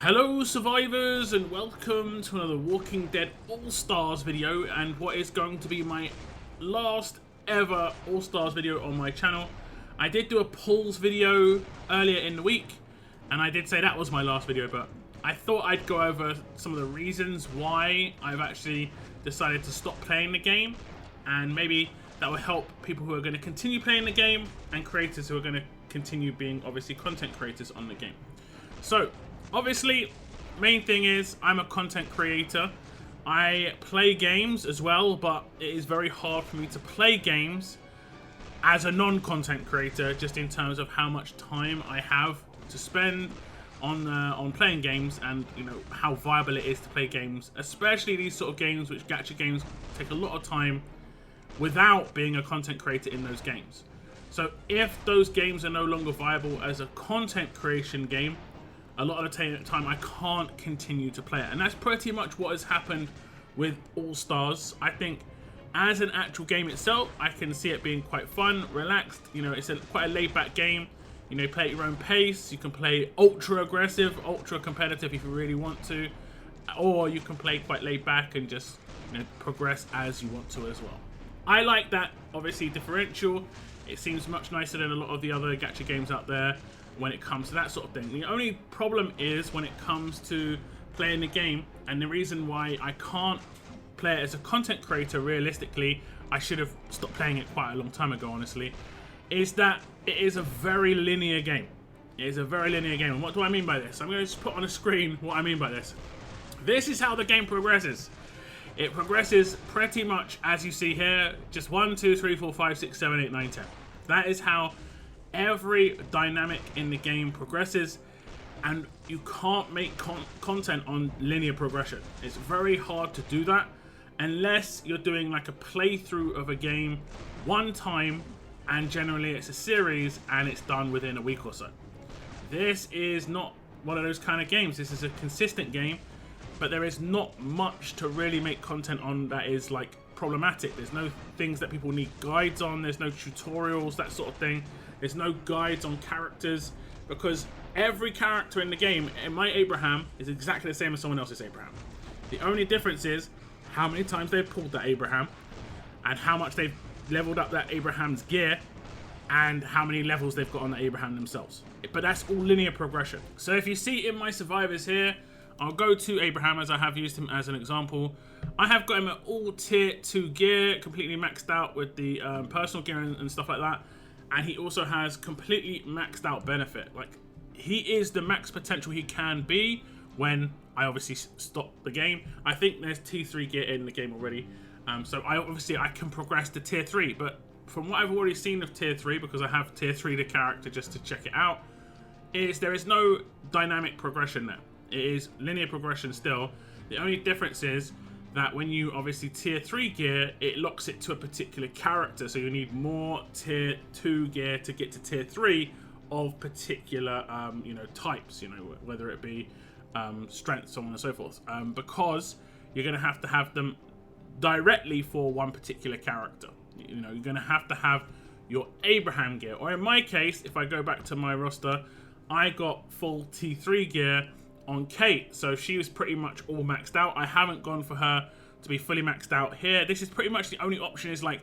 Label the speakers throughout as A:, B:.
A: Hello survivors and welcome to another Walking Dead All-Stars video and what is going to be my last ever All-Stars video on my channel. I did do a polls video earlier in the week and I did say that was my last video, but I thought I'd go over some of the reasons why I've actually decided to stop playing the game, and maybe that will help people who are going to continue playing the game and creators who are going to continue being obviously content creators on the game. So obviously, main thing is I'm a content creator. I play games as well, but it is very hard for me to play games as a non-content creator, just in terms of how much time I have to spend on playing games, and you know how viable it is to play games, especially these sort of games, which gacha games take a lot of time without being a content creator in those games. So if those games are no longer viable as a content creation game, a lot of the time I can't continue to play it, and that's pretty much what has happened with All-Stars. I think as an actual game itself, I can see it being quite fun, relaxed. You know, it's quite a laid-back game. You know, you play at your own pace. You can play ultra aggressive, ultra competitive if you really want to, or you can play quite laid back and just, you know, progress as you want to as well. I like that, obviously, differential. It seems much nicer than a lot of the other gacha games out there when it comes to that sort of thing. The only problem is when it comes to playing the game, and the reason why I can't play it as a content creator realistically, I should have stopped playing it quite a long time ago honestly, is that it is a very linear game. It is a very linear game. And what do I mean by this? I'm going to just put on a screen what I mean by this. This is how the game progresses. It progresses pretty much as you see here, just 1, 2, 3, 4, 5, 6, 7, 8, 9, 10. That is how every dynamic in the game progresses, and you can't make content on linear progression. It's very hard to do that unless you're doing like a playthrough of a game one time, and generally it's a series and it's done within a week or so. This is not one of those kind of games. This is a consistent game, but there is not much to really make content on that is like problematic. There's no things that people need guides on. There's no tutorials, that sort of thing. There's no guides on characters, because every character in the game, in my Abraham, is exactly the same as someone else's Abraham. The only difference is how many times they've pulled that Abraham, and how much they've leveled up that Abraham's gear, and how many levels they've got on the Abraham themselves. But that's all linear progression. So if you see in my survivors here, I'll go to Abraham as I have used him as an example. I have got him at all tier 2 gear, completely maxed out with the personal gear and stuff like that. And he also has completely maxed out benefit. Like, he is the max potential he can be when I obviously stop the game. I think there's T3 gear in the game already. So I can progress to tier 3. But from what I've already seen of tier 3, because I have tier 3 the character just to check it out, there is no dynamic progression there. It is linear progression still. The only difference is that when you obviously tier 3 gear, it locks it to a particular character, so you need more tier 2 gear to get to tier 3 of particular you know, types, you know, whether it be strength, so on and so forth, because you're going to have them directly for one particular character. You know, you're going to have your Abraham gear, or in my case, if I go back to my roster, I got full T3 gear on Kate, so she was pretty much all maxed out. I haven't gone for her to be fully maxed out here. This is pretty much the only option, is like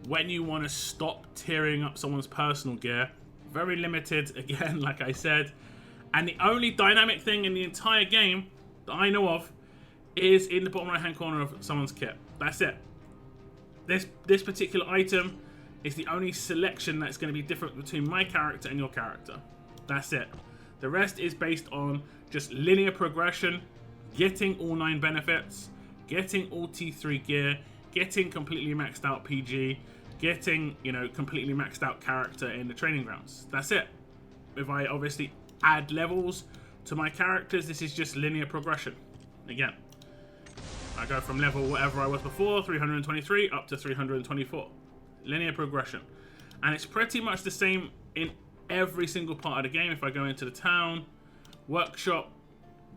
A: when you want to stop tiering up someone's personal gear. Very limited, again, like I said. And the only dynamic thing in the entire game that I know of is in the bottom right hand corner of someone's kit. That's it. This particular item is the only selection that's going to be different between my character and your character. That's it. The rest is based on just linear progression, getting all 9 benefits, getting all T3 gear, getting completely maxed out PG, getting, you know, completely maxed out character in the training grounds. That's it. If I obviously add levels to my characters, this is just linear progression. Again, I go from level whatever I was before, 323, up to 324. Linear progression. And it's pretty much the same in every single part of the game. If I go into the town, workshop,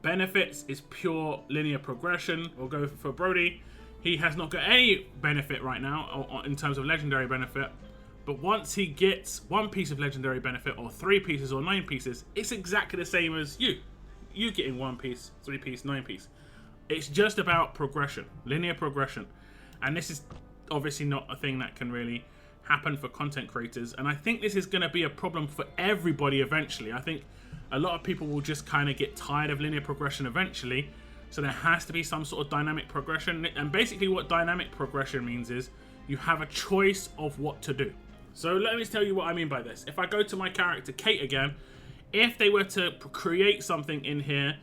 A: benefits is pure linear progression. We'll go for Brody. He has not got any benefit right now in terms of legendary benefit, but once he gets 1 piece of legendary benefit, or 3 pieces, or 9 pieces, it's exactly the same as you. you getting 1 piece, 3 piece, 9 piece. It's just about progression, linear progression. And this is obviously not a thing that can really happen for content creators. And I think this is going to be a problem for everybody eventually. I think a lot of people will just kind of get tired of linear progression eventually. So there has to be some sort of dynamic progression. And basically what dynamic progression means is you have a choice of what to do. So let me tell you what I mean by this. If I go to my character Kate again, if they were to create something in here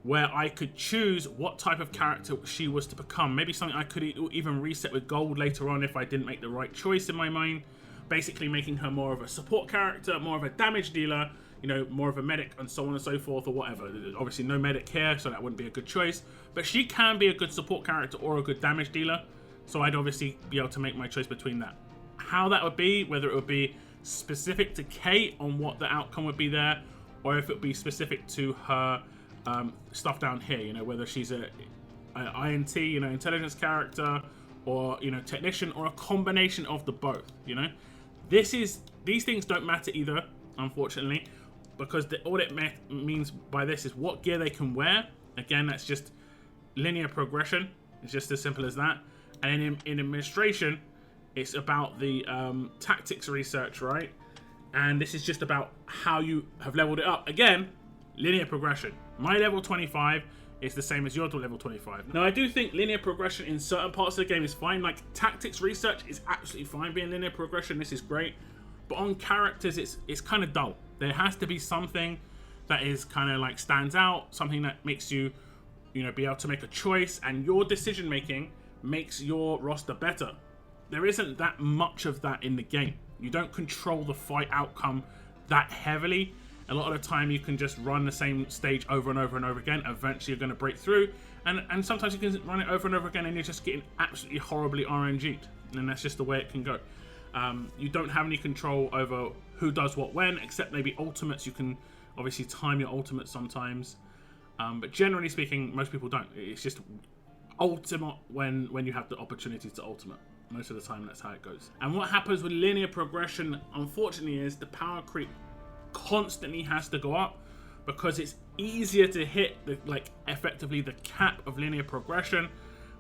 A: where I could choose what type of character she was to become, maybe something I could even reset with gold later on if I didn't make the right choice in my mind, basically making her more of a support character, more of a damage dealer, you know, more of a medic and so on and so forth or whatever. Obviously no medic here, so that wouldn't be a good choice, but she can be a good support character or a good damage dealer, so I'd obviously be able to make my choice between that. How that would be, whether it would be specific to Kate on what the outcome would be there, or if it would be specific to her stuff down here, you know, whether she's a INT, you know, intelligence character, or, you know, technician, or a combination of the both, you know. These things don't matter either, unfortunately, because all it means by this is what gear they can wear. Again, that's just linear progression. It's just as simple as that. And in administration, it's about the tactics research, right? And this is just about how you have leveled it up. Again, linear progression. My level 25 is the same as your level 25. Now, I do think linear progression in certain parts of the game is fine. Like, tactics research is absolutely fine being linear progression. This is great. But on characters, it's kind of dull. There has to be something that is kind of like stands out, something that makes you, you know, be able to make a choice, and your decision making makes your roster better. There isn't that much of that in the game. You don't control the fight outcome that heavily. A lot of the time you can just run the same stage over and over and over again. Eventually you're going to break through, and sometimes you can run it over and over again and you're just getting absolutely horribly RNG'd, and that's just the way it can go. You don't have any control over who does what when, except maybe ultimates. You can obviously time your ultimates sometimes, but generally speaking, most people don't. It's just ultimate when you have the opportunity to ultimate. Most of the time that's how it goes. And what happens with linear progression, unfortunately, is the power creep constantly has to go up, because it's easier to hit effectively the cap of linear progression.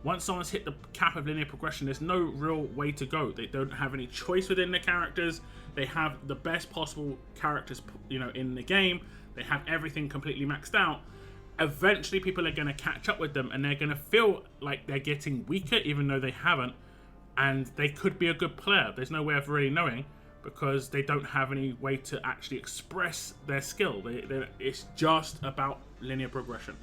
A: Once someone's hit the cap of linear progression, there's no real way to go. They don't have any choice within the characters. They have the best possible characters, you know, in the game. They have everything completely maxed out. Eventually people are going to catch up with them, and they're going to feel like they're getting weaker even though they haven't, and they could be a good player. There's no way of really knowing, because they don't have any way to actually express their skill. It's just about linear progression.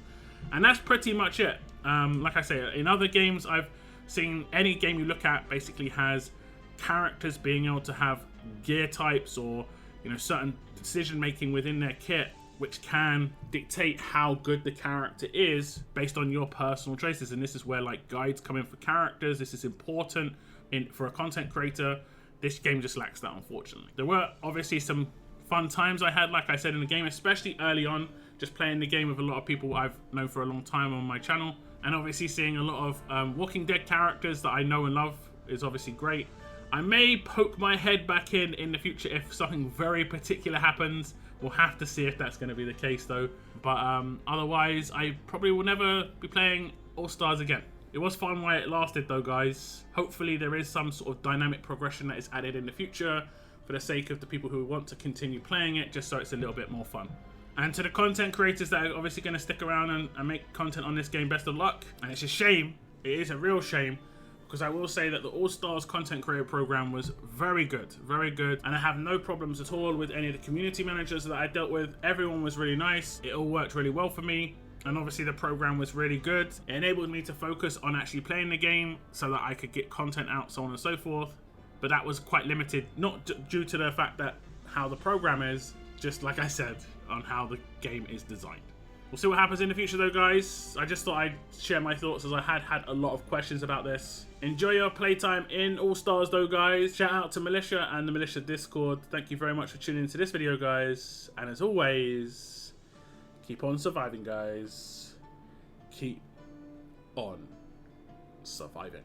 A: And that's pretty much it. Like I say, in other games I've seen, any game you look at basically has characters being able to have gear types, or, you know, certain decision making within their kit, which can dictate how good the character is based on your personal choices. And this is where like guides come in for characters. This is important for a content creator. This game just lacks that, unfortunately. There were obviously some fun times I had, like I said, in the game, especially early on, just playing the game with a lot of people I've known for a long time on my channel. And obviously seeing a lot of Walking Dead characters that I know and love is obviously great. I may poke my head back in the future if something very particular happens. We'll have to see if that's going to be the case though. But otherwise, I probably will never be playing All-Stars again. It was fun while it lasted though, guys. Hopefully there is some sort of dynamic progression that is added in the future for the sake of the people who want to continue playing it, just so it's a little bit more fun. And to the content creators that are obviously going to stick around and make content on this game, best of luck. And it's a shame, it is a real shame, because I will say that the All-Stars content creator program was very good, and I have no problems at all with any of the community managers that I dealt with. Everyone was really nice. It all worked really well for me, and obviously the program was really good. It enabled me to focus on actually playing the game so that I could get content out, so on and so forth. But that was quite limited, not due to the fact that how the program is, just like I said, on how the game is designed. We'll see what happens in the future though, guys. I just thought I'd share my thoughts, as I had a lot of questions about this. Enjoy your playtime in All-Stars though, guys. Shout out to Militia and the Militia Discord. Thank you very much for tuning into this video, guys. And as always, keep on surviving, guys. Keep on surviving.